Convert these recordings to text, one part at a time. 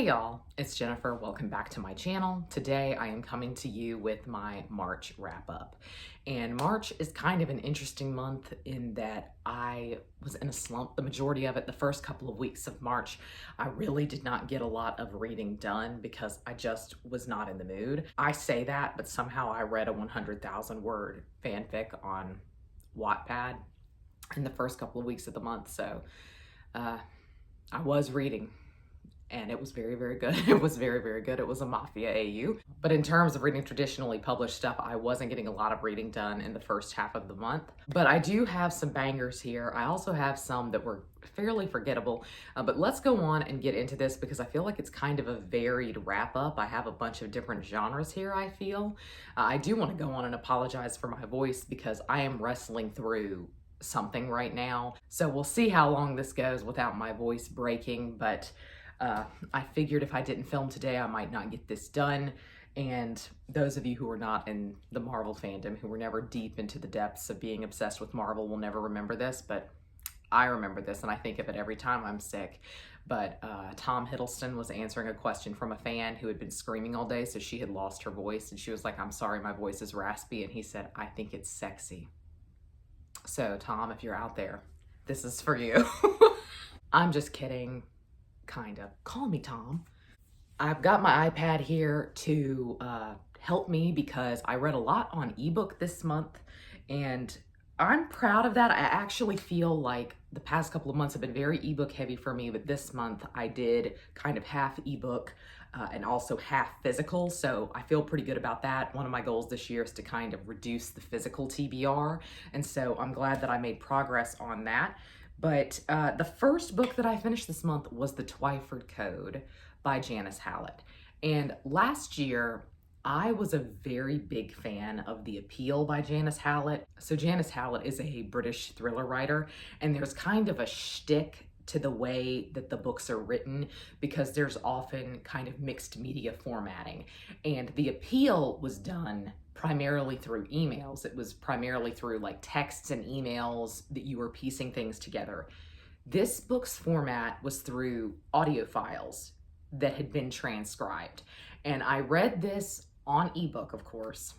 Hey y'all, it's Jennifer. Welcome back to my channel. Today I am coming to you with my March wrap up. And March is kind of an interesting month in that I was in a slump the majority of it. The first couple of weeks of March, I really did not get a lot of reading done because I just was not in the mood. I say that, but somehow I read a 100,000 word fanfic on Wattpad in the first couple of weeks of the month. So I was reading. And it was very, very good. It was very, very good. It was a Mafia AU. But in terms of reading traditionally published stuff, I wasn't getting a lot of reading done in the first half of the month. But I do have some bangers here. I also have some that were fairly forgettable. But let's go on and get into this because I feel like it's kind of a varied wrap up. I have a bunch of different genres here, I feel. I do want to go on and apologize for my voice because I am wrestling through something right now. So we'll see how long this goes without my voice breaking. But I figured if I didn't film today, I might not get this done. And those of you who are not in the Marvel fandom, who were never deep into the depths of being obsessed with Marvel, will never remember this, but I remember this and I think of it every time I'm sick. But Tom Hiddleston was answering a question from a fan who had been screaming all day, so she had lost her voice, and she was like, "I'm sorry, my voice is raspy," and he said, "I think it's sexy." So Tom, if you're out there, this is for you. I'm just kidding. Kind of. Call me Tom. I've got my iPad here to help me because I read a lot on ebook this month and I'm proud of that. I actually feel like the past couple of months have been very ebook heavy for me, but this month I did kind of half ebook and also half physical, so I feel pretty good about that. One of my goals this year is to kind of reduce the physical TBR, and so I'm glad that I made progress on that. But the first book that I finished this month was the Twyford Code by Janice Hallett. And last year, I was a very big fan of The Appeal by Janice Hallett. So Janice Hallett is a British thriller writer, and there's kind of a shtick to the way that the books are written because there's often kind of mixed media formatting. And The Appeal was done primarily through emails. It was primarily through like texts and emails that you were piecing things together. This book's format was through audio files that had been transcribed. And I read this on ebook, of course.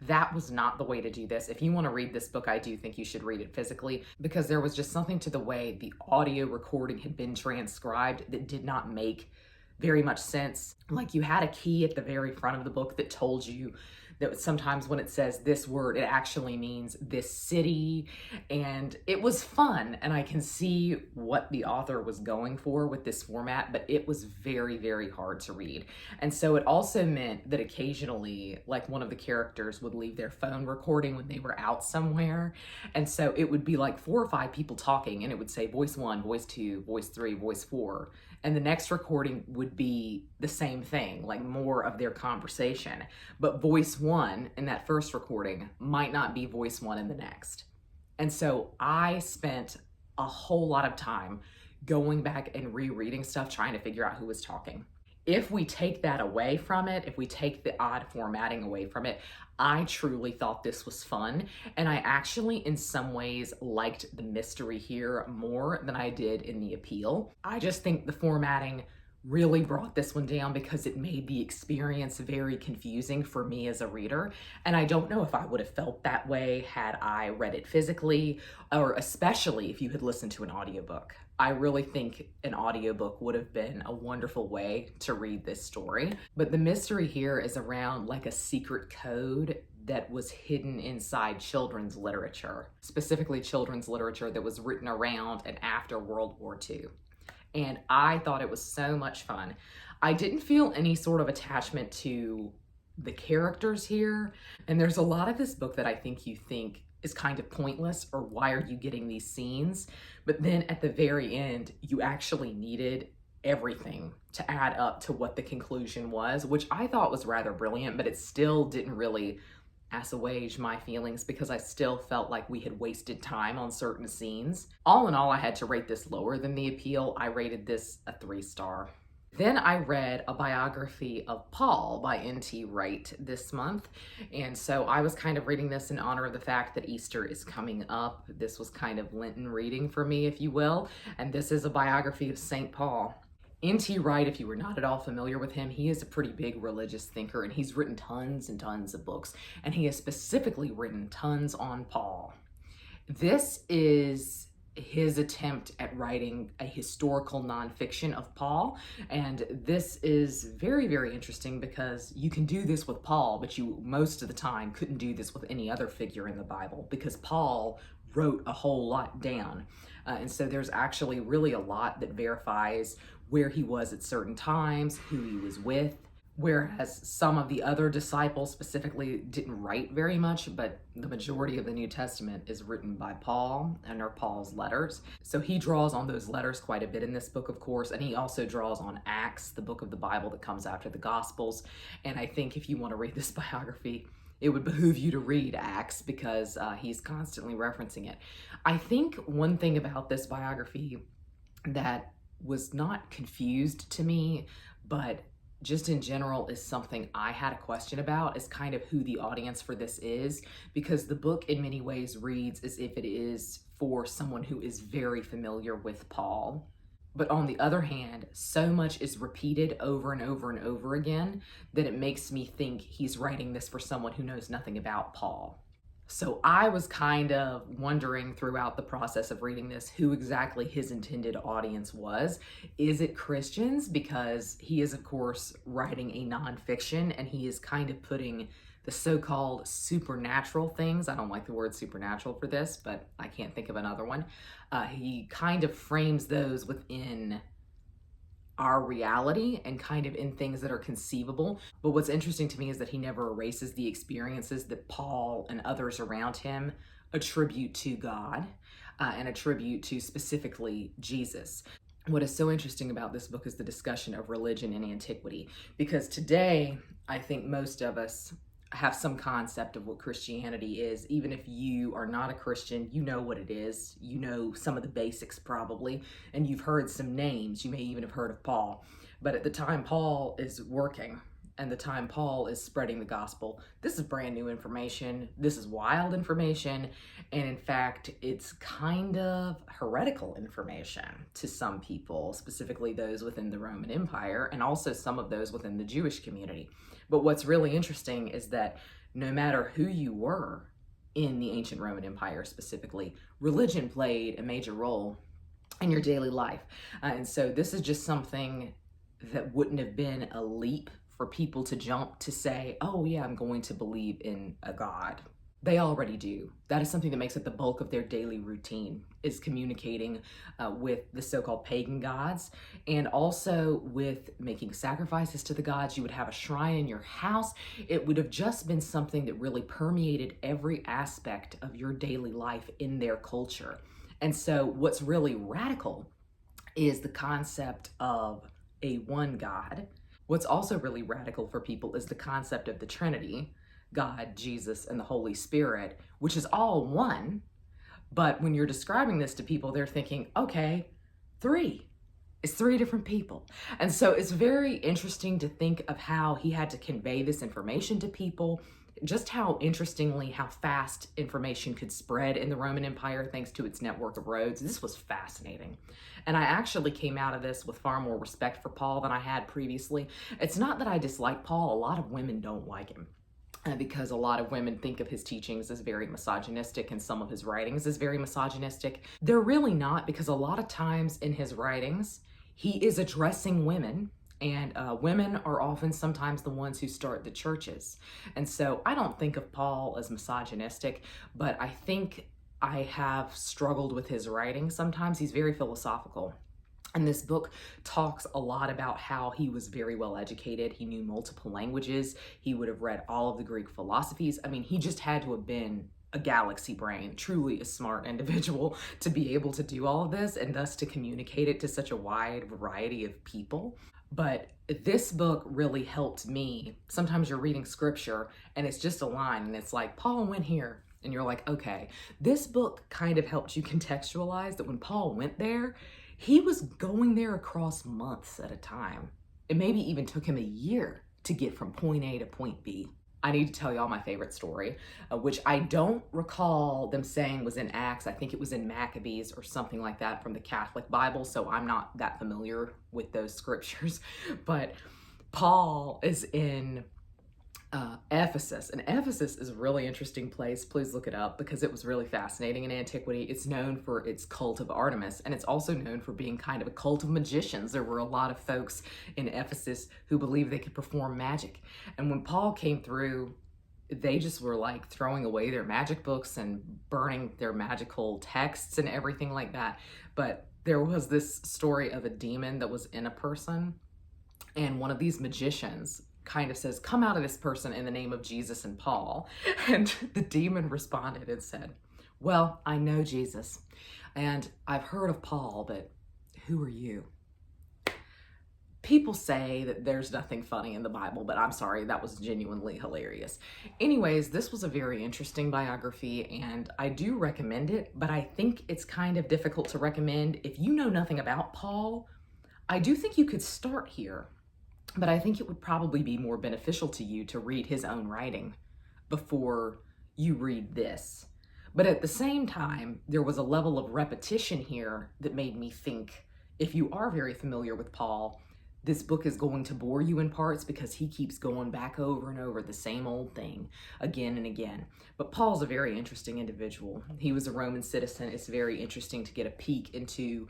That was not the way to do this. If you want to read this book, I do think you should read it physically because there was just something to the way the audio recording had been transcribed that did not make very much sense. Like you had a key at the very front of the book that told you that sometimes when it says this word, it actually means this city. And it was fun. And I can see what the author was going for with this format, but it was very, very hard to read. And so it also meant that occasionally, like one of the characters would leave their phone recording when they were out somewhere. And so it would be like 4 or 5 people talking and it would say voice 1, voice 2, voice 3, voice 4. And the next recording would be the same thing, like more of their conversation. But voice 1 in that first recording might not be voice 1 in the next. And so I spent a whole lot of time going back and rereading stuff, trying to figure out who was talking. If we take that away from it, if we take the odd formatting away from it, I truly thought this was fun. And I actually, in some ways, liked the mystery here more than I did in The Appeal. I just think the formatting really brought this one down because it made the experience very confusing for me as a reader. And I don't know if I would have felt that way had I read it physically, or especially if you had listened to an audiobook. I really think an audiobook would have been a wonderful way to read this story. But the mystery here is around like a secret code that was hidden inside children's literature, specifically children's literature that was written around and after World War II. And I thought it was so much fun. I didn't feel any sort of attachment to the characters here. And there's a lot of this book that I think you think is kind of pointless, or why are you getting these scenes? But then at the very end, you actually needed everything to add up to what the conclusion was, which I thought was rather brilliant, but it still didn't really assuage my feelings because I still felt like we had wasted time on certain scenes. All in all, I had to rate this lower than The Appeal. I rated this a 3-star. Then I read A Biography of Paul by N.T. Wright this month. And so I was kind of reading this in honor of the fact that Easter is coming up. This was kind of Lenten reading for me, if you will. And this is a biography of St. Paul. N.T. Wright, if you were not at all familiar with him, he is a pretty big religious thinker, and he's written tons and tons of books, and he has specifically written tons on Paul. This is his attempt at writing a historical nonfiction of Paul, and this is very, very interesting because you can do this with Paul, but you most of the time couldn't do this with any other figure in the Bible because Paul wrote a whole lot down. And so there's actually really a lot that verifies where he was at certain times, who he was with, whereas some of the other disciples specifically didn't write very much, but the majority of the New Testament is written by Paul and are Paul's letters. So he draws on those letters quite a bit in this book, of course, and he also draws on Acts, the book of the Bible that comes after the Gospels. And I think if you want to read this biography, it would behoove you to read Acts because he's constantly referencing it. I think one thing about this biography that was not confused to me, but just in general is something I had a question about, is kind of who the audience for this is, because the book in many ways reads as if it is for someone who is very familiar with Paul. But on the other hand, so much is repeated over and over and over again that it makes me think he's writing this for someone who knows nothing about Paul. So I was kind of wondering throughout the process of reading this who exactly his intended audience was. Is it Christians? Because he is, of course, writing a nonfiction and he is kind of putting the so-called supernatural things, I don't like the word supernatural for this, but I can't think of another one. He kind of frames those within our reality and kind of in things that are conceivable. But what's interesting to me is that he never erases the experiences that Paul and others around him attribute to God and attribute to specifically Jesus. What is so interesting about this book is the discussion of religion in antiquity, because today I think most of us have some concept of what Christianity is. Even if you are not a Christian, you know what it is. You know some of the basics probably, and you've heard some names. You may even have heard of Paul. But at the time Paul is working and the time Paul is spreading the gospel, this is brand new information. This is wild information. And in fact, it's kind of heretical information to some people, specifically those within the Roman Empire and also some of those within the Jewish community. But what's really interesting is that no matter who you were in the ancient Roman Empire specifically, religion played a major role in your daily life. And so this is just something that wouldn't have been a leap for people to jump to say, oh yeah, I'm going to believe in a God. They already do. That is something that makes it the bulk of their daily routine, is communicating with the so-called pagan gods, and also with making sacrifices to the gods. You would have a shrine in your house. It would have just been something that really permeated every aspect of your daily life in their culture. And so what's really radical is the concept of a one God. What's also really radical for people is the concept of the Trinity, God, Jesus, and the Holy Spirit, which is all one. But when you're describing this to people, they're thinking, okay, three. It's three different people. And so it's very interesting to think of how he had to convey this information to people, just how fast information could spread in the Roman Empire thanks to its network of roads. This was fascinating. And I actually came out of this with far more respect for Paul than I had previously. It's not that I dislike Paul. A lot of women don't like him, because a lot of women think of his teachings as very misogynistic and some of his writings as very misogynistic. They're really not, because a lot of times in his writings, he is addressing women, and women are often sometimes the ones who start the churches. And so I don't think of Paul as misogynistic, but I think I have struggled with his writing. Sometimes he's very philosophical. And this book talks a lot about how he was very well educated. He knew multiple languages. He would have read all of the Greek philosophies. I mean, he just had to have been a galaxy brain, truly a smart individual to be able to do all of this and thus to communicate it to such a wide variety of people. But this book really helped me. Sometimes you're reading scripture and it's just a line and it's like, Paul went here. And you're like, okay, this book kind of helped you contextualize that when Paul went there, he was going there across months at a time. It maybe even took him a year to get from point A to point B. I need to tell y'all my favorite story, which I don't recall them saying was in Acts. I think it was in Maccabees or something like that from the Catholic Bible, so I'm not that familiar with those scriptures. But Paul is in Ephesus, and Ephesus is a really interesting place. Please look it up because it was really fascinating in antiquity. It's known for its cult of Artemis, and it's also known for being kind of a cult of magicians. There were a lot of folks in Ephesus who believed they could perform magic, and when Paul came through, they just were like throwing away their magic books and burning their magical texts and everything like that. But there was this story of a demon that was in a person, and one of these magicians kind of says, "Come out of this person in the name of Jesus and Paul." And the demon responded and said, "Well, I know Jesus, and I've heard of Paul, but who are you?" People say that there's nothing funny in the Bible, but I'm sorry, that was genuinely hilarious. Anyways, this was a very interesting biography, and I do recommend it, but I think it's kind of difficult to recommend. If you know nothing about Paul, I do think you could start here. But I think it would probably be more beneficial to you to read his own writing before you read this. But at the same time, there was a level of repetition here that made me think, if you are very familiar with Paul, this book is going to bore you in parts because he keeps going back over and over the same old thing again and again. But Paul's a very interesting individual. He was a Roman citizen. It's very interesting to get a peek into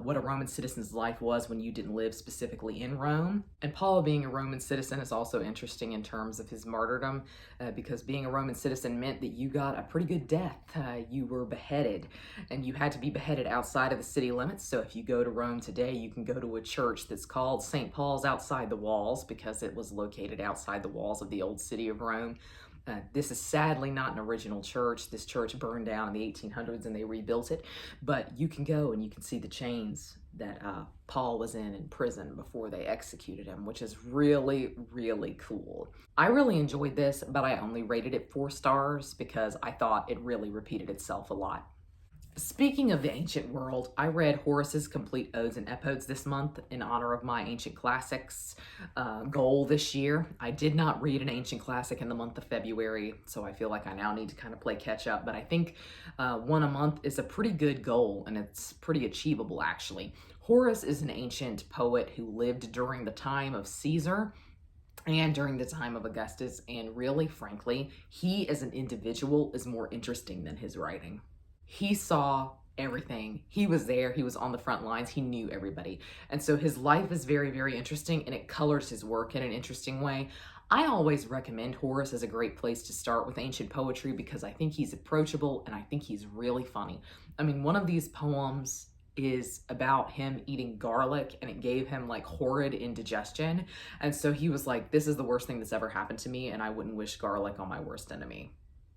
what a Roman citizen's life was when you didn't live specifically in Rome. And Paul being a Roman citizen is also interesting in terms of his martyrdom, because being a Roman citizen meant that you got a pretty good death. You were beheaded, and you had to be beheaded outside of the city limits. So if you go to Rome today, you can go to a church that's called St. Paul's outside the walls because it was located outside the walls of the old city of Rome. This is sadly not an original church. This church burned down in the 1800s and they rebuilt it, but you can go and you can see the chains that Paul was in prison before they executed him, which is really, really cool. I really enjoyed this, but I only rated it 4 stars because I thought it really repeated itself a lot. Speaking of the ancient world, I read Horace's complete Odes and Epodes this month in honor of my ancient classics goal this year. I did not read an ancient classic in the month of February, so I feel like I now need to kind of play catch up, but I think one a month is a pretty good goal, and it's pretty achievable actually. Horace is an ancient poet who lived during the time of Caesar and during the time of Augustus, and really, frankly, he as an individual is more interesting than his writing. He saw everything. He was there. He was on the front lines. He knew everybody. And so his life is very, very interesting, and it colors his work in an interesting way. I always recommend Horace as a great place to start with ancient poetry because I think he's approachable and I think he's really funny. I mean, one of these poems is about him eating garlic, and it gave him like horrid indigestion. And so he was like, "This is the worst thing that's ever happened to me, and I wouldn't wish garlic on my worst enemy.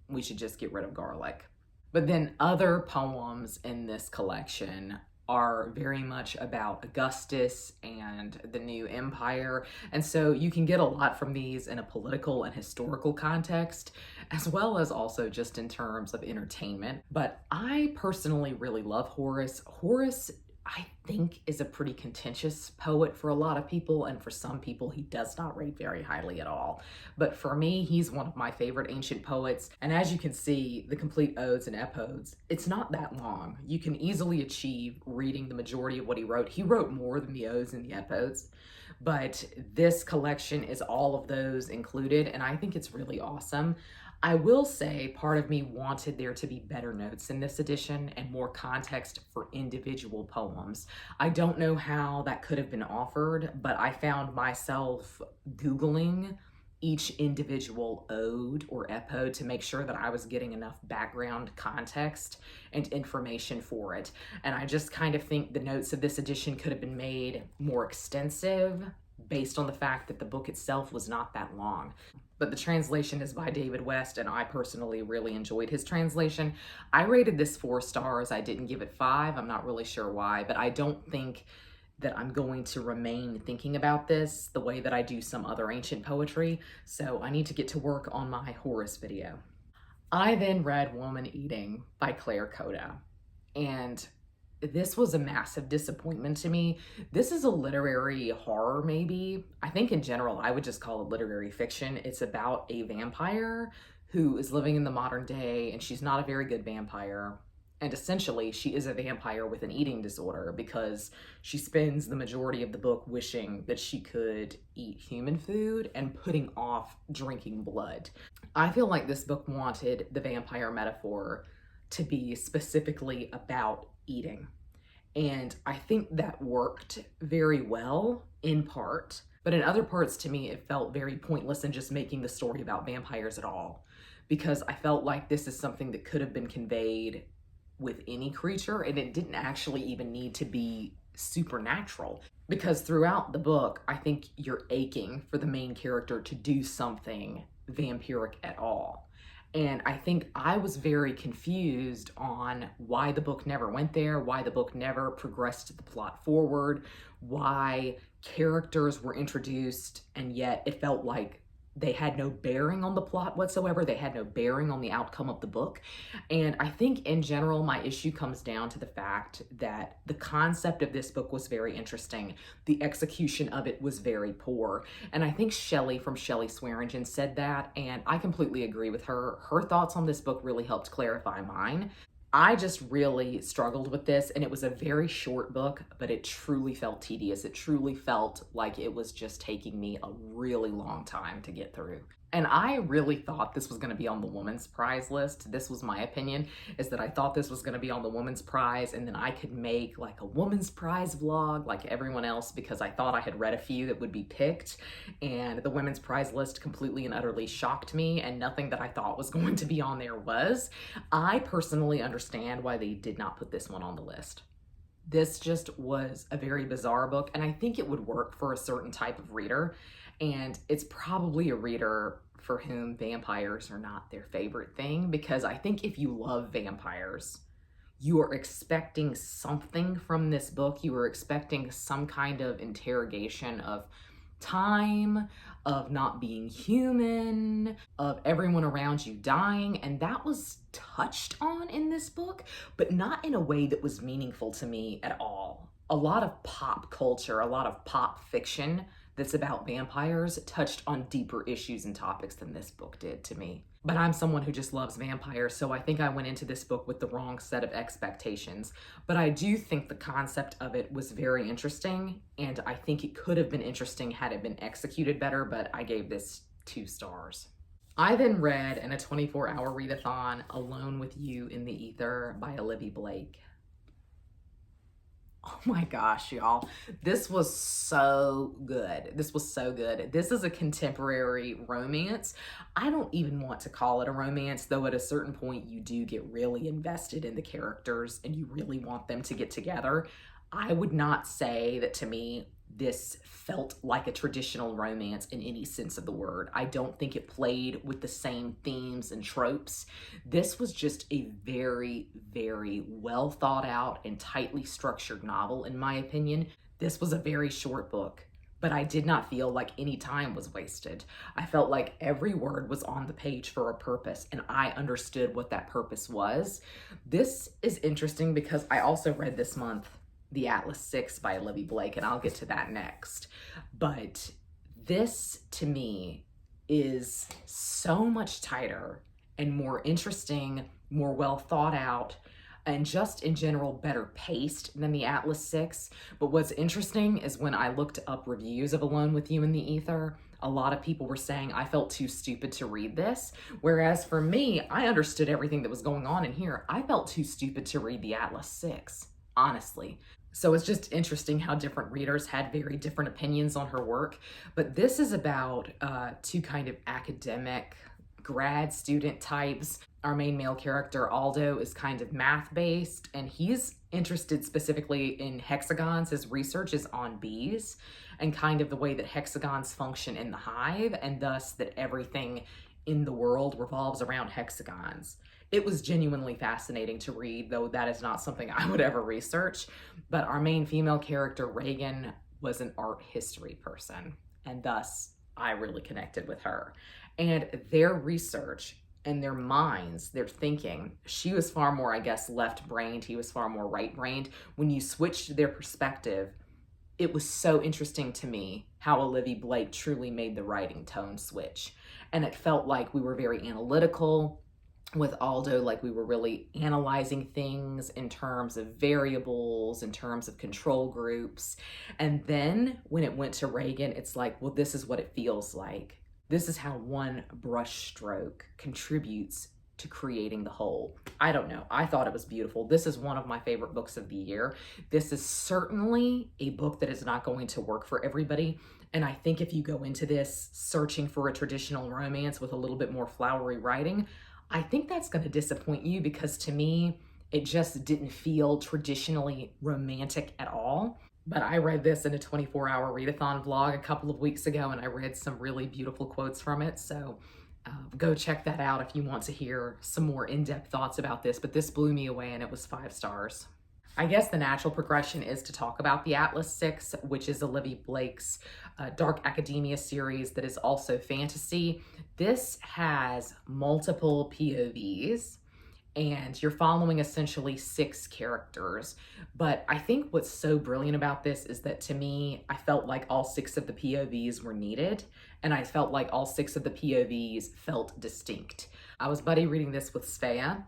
We should just get rid of garlic." But then other poems in this collection are very much about Augustus and the new empire. And so you can get a lot from these in a political and historical context, as well as also just in terms of entertainment. But I personally really love Horace. Horace, I think, is a pretty contentious poet for a lot of people, and for some people he does not rate very highly at all. But for me, he's one of my favorite ancient poets, and as you can see, the complete Odes and Epodes, it's not that long. You can easily achieve reading the majority of what he wrote. He wrote more than the Odes and the Epodes, but this collection is all of those included, and I think it's really awesome. I will say part of me wanted there to be better notes in this edition and more context for individual poems. I don't know how that could have been offered, but I found myself Googling each individual ode or epode to make sure that I was getting enough background context and information for it. And I just kind of think the notes of this edition could have been made more extensive based on the fact that the book itself was not that long. But the translation is by David West, and I personally really enjoyed his translation. I rated this 4 stars. I didn't give it 5. I'm not really sure why, but I don't think that I'm going to remain thinking about this the way that I do some other ancient poetry, so I need to get to work on my Horus video. I then read Woman Eating by Kohda, and this was a massive disappointment to me. This is a literary horror, maybe. I think in general, I would just call it literary fiction. It's about a vampire who is living in the modern day, and she's not a very good vampire. And essentially, she is a vampire with an eating disorder because she spends the majority of the book wishing that she could eat human food and putting off drinking blood. I feel like this book wanted the vampire metaphor to be specifically about eating. And I think that worked very well in part, but in other parts to me, it felt very pointless in just making the story about vampires at all, because I felt like this is something that could have been conveyed with any creature, and it didn't actually even need to be supernatural, because throughout the book, I think you're aching for the main character to do something vampiric at all. And I think I was very confused on why the book never went there, why the book never progressed the plot forward, why characters were introduced, and yet it felt like they had no bearing on the plot whatsoever. They had no bearing on the outcome of the book. And I think in general, my issue comes down to the fact that the concept of this book was very interesting. The execution of it was very poor. And I think Shelley from Shelley Swearingen said that, and I completely agree with her. Her thoughts on this book really helped clarify mine. I just really struggled with this, and it was a very short book, but it truly felt tedious. It truly felt like it was just taking me a really long time to get through. And I really thought this was going to be on the woman's prize list. This was my opinion, is that I thought this was going to be on the woman's prize, and then I could make like a woman's prize vlog like everyone else, because I thought I had read a few that would be picked, and the women's prize list completely and utterly shocked me, and nothing that I thought was going to be on there was. I personally understand why they did not put this one on the list. This just was a very bizarre book, and I think it would work for a certain type of reader, and it's probably a reader for whom vampires are not their favorite thing, because I think if you love vampires, you are expecting something from this book. You are expecting some kind of interrogation of time, of not being human, of everyone around you dying, and that was touched on in this book, but not in a way that was meaningful to me at all. A lot of pop culture, a lot of pop fiction that's about vampires touched on deeper issues and topics than this book did to me. But I'm someone who just loves vampires, so I think I went into this book with the wrong set of expectations. But I do think the concept of it was very interesting, and I think it could have been interesting had it been executed better, but I gave this 2 stars. I then read in a 24-hour readathon Alone with You in the Ether by Olivie Blake. Oh my gosh, y'all. This was so good. This was so good. This is a contemporary romance. I don't even want to call it a romance, though at a certain point you do get really invested in the characters and you really want them to get together. I would not say that to me this felt like a traditional romance in any sense of the word. I don't think it played with the same themes and tropes. This was just a very, very well thought out and tightly structured novel, in my opinion. This was a very short book, but I did not feel like any time was wasted. I felt like every word was on the page for a purpose, and I understood what that purpose was. This is interesting because I also read this month The Atlas 6 by Olivie Blake, and I'll get to that next. But this, to me, is so much tighter and more interesting, more well thought out, and just in general better paced than The Atlas 6. But what's interesting is when I looked up reviews of Alone with You in the Ether, a lot of people were saying I felt too stupid to read this, whereas for me, I understood everything that was going on in here. I felt too stupid to read The Atlas 6, honestly. So it's just interesting how different readers had very different opinions on her work. But this is about 2 kind of academic grad student types. Our main male character, Aldo, is kind of math-based, and he's interested specifically in hexagons. His research is on bees and kind of the way that hexagons function in the hive, and thus that everything in the world revolves around hexagons. It was genuinely fascinating to read, though that is not something I would ever research. But our main female character, Reagan, was an art history person, and thus I really connected with her. And their research and their minds, their thinking. She was far more, I guess, left-brained. He was far more right-brained. When you switched their perspective, it was so interesting to me how Olivie Blake truly made the writing tone switch. And it felt like we were very analytical with Aldo, like we were really analyzing things in terms of variables, in terms of control groups. And then when it went to Reagan, it's like, well, this is what it feels like. This is how one brush stroke contributes to creating the whole. I don't know. I thought it was beautiful. This is one of my favorite books of the year. This is certainly a book that is not going to work for everybody. And I think if you go into this searching for a traditional romance with a little bit more flowery writing, I think that's going to disappoint you, because to me, it just didn't feel traditionally romantic at all. But I read this in a 24-hour readathon vlog a couple of weeks ago, and I read some really beautiful quotes from it. So go check that out if you want to hear some more in-depth thoughts about this. But this blew me away, and it was 5 stars. I guess the natural progression is to talk about the Atlas 6, which is Olivie Blake's dark academia series that is also fantasy. This has multiple POVs, and you're following essentially 6 characters. But I think what's so brilliant about this is that, to me, I felt like all 6 of the POVs were needed, and I felt like all 6 of the POVs felt distinct. I was buddy reading this with Svea,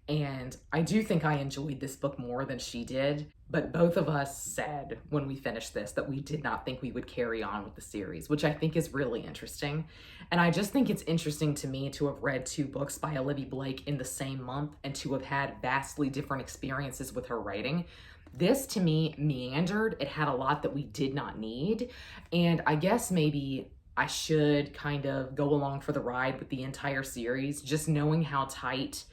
and I do think I enjoyed this book more than she did, but both of us said when we finished this that we did not think we would carry on with the series, which I think is really interesting. And I just think it's interesting to me to have read 2 books by Olivie Blake in the same month and to have had vastly different experiences with her writing. This, to me, meandered. It had a lot that we did not need. And I guess maybe I should kind of go along for the ride with the entire series, just knowing how tight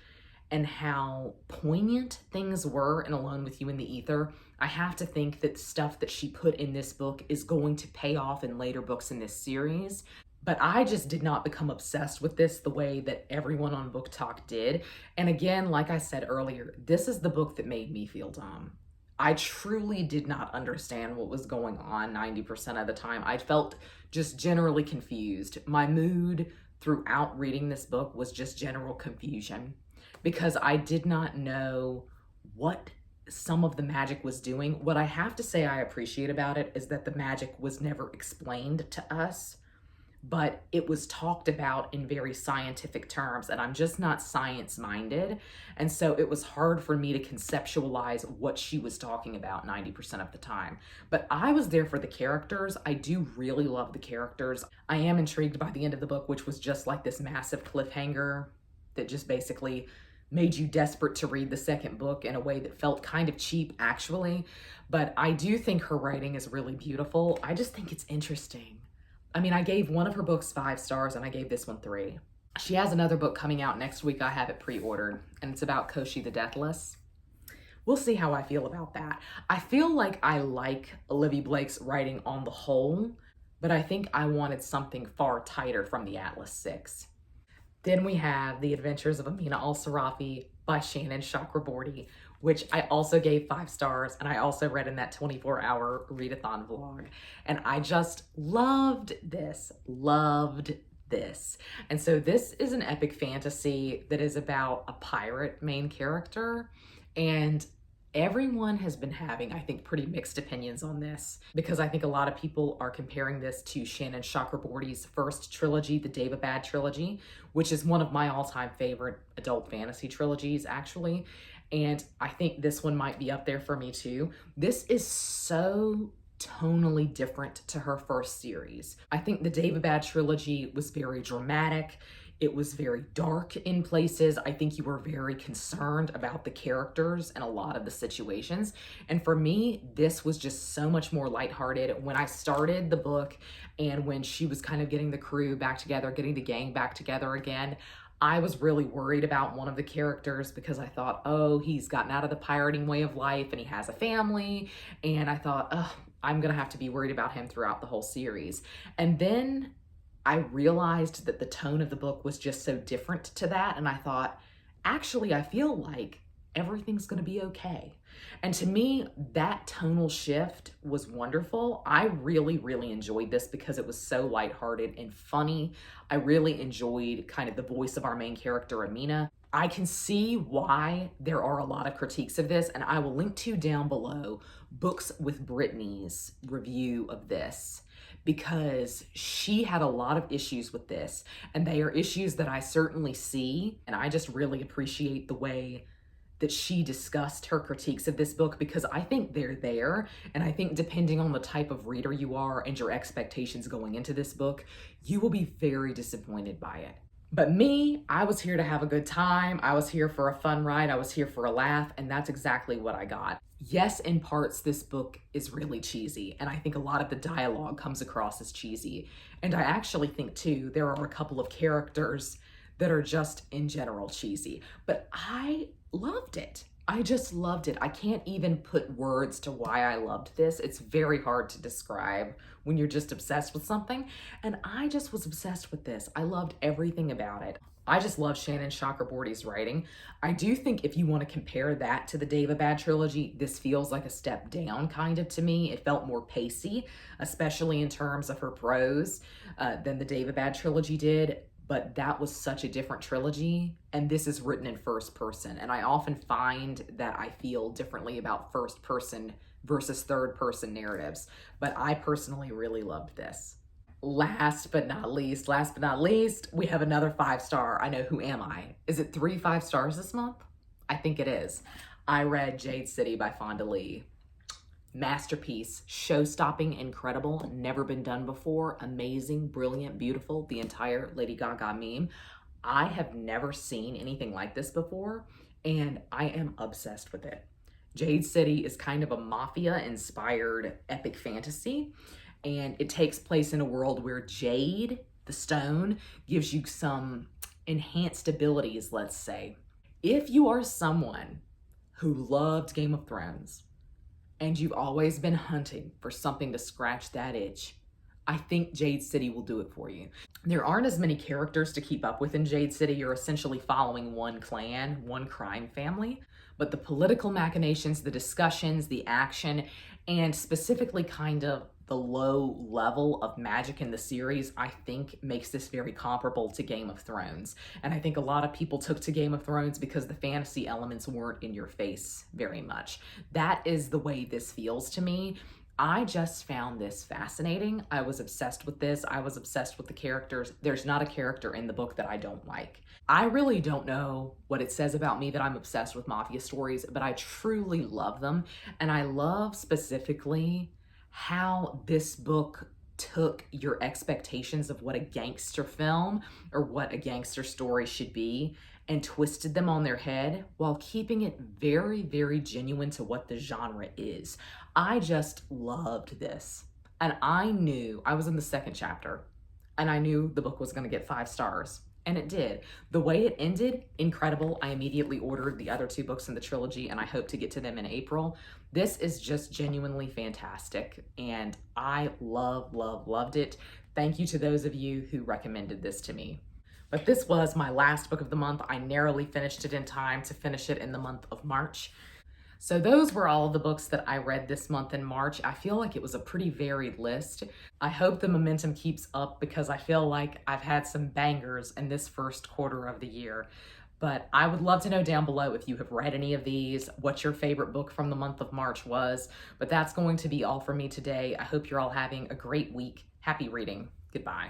and how poignant things were in Alone with You in the Ether. I have to think that stuff that she put in this book is going to pay off in later books in this series. But I just did not become obsessed with this the way that everyone on Book Talk did. And again, like I said earlier, this is the book that made me feel dumb. I truly did not understand what was going on 90% of the time. I felt just generally confused. My mood throughout reading this book was just general confusion, because I did not know what some of the magic was doing. What I have to say I appreciate about it is that the magic was never explained to us, but it was talked about in very scientific terms, and I'm just not science-minded. And so it was hard for me to conceptualize what she was talking about 90% of the time. But I was there for the characters. I do really love the characters. I am intrigued by the end of the book, which was just like this massive cliffhanger that just basically made you desperate to read the second book in a way that felt kind of cheap, actually. But I do think her writing is really beautiful. I just think it's interesting. I mean, I gave one of her books 5 stars, and I gave this one 3. She has another book coming out next week. I have it pre-ordered, and it's about Koshi the Deathless. We'll see how I feel about that. I feel like I like Olivie Blake's writing on the whole, but I think I wanted something far tighter from the Atlas 6. Then we have The Adventures of Amina Alsarafi by Shannon Chakraborty, which I also gave 5 stars, and I also read in that 24-hour readathon vlog. And I just loved this. And so this is an epic fantasy that is about a pirate main character, and everyone has been having, I think, pretty mixed opinions on this, because I think a lot of people are comparing this to Shannon Chakraborty's first trilogy, the Daevabad trilogy, which is one of my all-time favorite adult fantasy trilogies, actually. And I think this one might be up there for me too. This is so tonally different to her first series. I think the Daevabad trilogy was very dramatic. It was very dark in places. I think you were very concerned about the characters and a lot of the situations. And for me, this was just so much more lighthearted. When I started the book and when she was kind of getting the crew back together, getting the gang back together again, I was really worried about one of the characters, because I thought, oh, he's gotten out of the pirating way of life and he has a family. And I thought, oh, I'm gonna have to be worried about him throughout the whole series. And then I realized that the tone of the book was just so different to that. And I thought, actually, I feel like everything's gonna be okay. And to me, that tonal shift was wonderful. I really, really enjoyed this because it was so lighthearted and funny. I really enjoyed kind of the voice of our main character, Amina. I can see why there are a lot of critiques of this, and I will link to down below Books with Brittany's review of this, because she had a lot of issues with this, and they are issues that I certainly see, and I just really appreciate the way that she discussed her critiques of this book, because I think they're there, and I think depending on the type of reader you are and your expectations going into this book, you will be very disappointed by it. But me, I was here to have a good time. I was here for a fun ride. I was here for a laugh, and that's exactly what I got. Yes, in parts, this book is really cheesy, and I think a lot of the dialogue comes across as cheesy. And I actually think, too, there are a couple of characters that are just, in general, cheesy. But I loved it. I just loved it. I can't even put words to why I loved this. It's very hard to describe when you're just obsessed with something. And I just was obsessed with this. I loved everything about it. I just love Shannon Chakraborty's writing. I do think if you want to compare that to the Daevabad trilogy, this feels like a step down kind of to me. It felt more pacey, especially in terms of her prose, than the Daevabad trilogy did. But that was such a different trilogy, and this is written in first person. And I often find that I feel differently about first person versus third person narratives, but I personally really loved this. Last but not least, we have another 5-star. I know, Who Am I? Is it 3 5-stars this month? I think it is. I read Jade City by Fonda. Masterpiece, show-stopping, incredible, never been done before, amazing, brilliant, beautiful, the entire Lady Gaga meme. I have never seen anything like this before, and I am obsessed with it. Jade City is kind of a mafia-inspired epic fantasy, and it takes place in a world where Jade, the stone, gives you some enhanced abilities, let's say. If you are someone who loved Game of Thrones, and you've always been hunting for something to scratch that itch, I think Jade City will do it for you. There aren't as many characters to keep up with in Jade City. You're essentially following one clan, one crime family, but the political machinations, the discussions, the action, and specifically kind of the low level of magic in the series, I think makes this very comparable to Game of Thrones. And I think a lot of people took to Game of Thrones because the fantasy elements weren't in your face very much. That is the way this feels to me. I just found this fascinating. I was obsessed with this. I was obsessed with the characters. There's not a character in the book that I don't like. I really don't know what it says about me that I'm obsessed with mafia stories, but I truly love them. And I love specifically how this book took your expectations of what a gangster film or what a gangster story should be and twisted them on their head while keeping it very, very genuine to what the genre is. I just loved this. And I knew, I was in the 2nd chapter, and I knew the book was going to get 5 stars. And it did. The way it ended, incredible. I immediately ordered the other 2 books in the trilogy, and I hope to get to them in April. This is just genuinely fantastic, and I loved it. Thank you to those of you who recommended this to me. But this was my last book of the month. I narrowly finished it in time to finish it in the month of March. So those were all of the books that I read this month in March. I feel like it was a pretty varied list. I hope the momentum keeps up because I feel like I've had some bangers in this first quarter of the year. But I would love to know down below if you have read any of these, what your favorite book from the month of March was. But that's going to be all for me today. I hope you're all having a great week. Happy reading. Goodbye.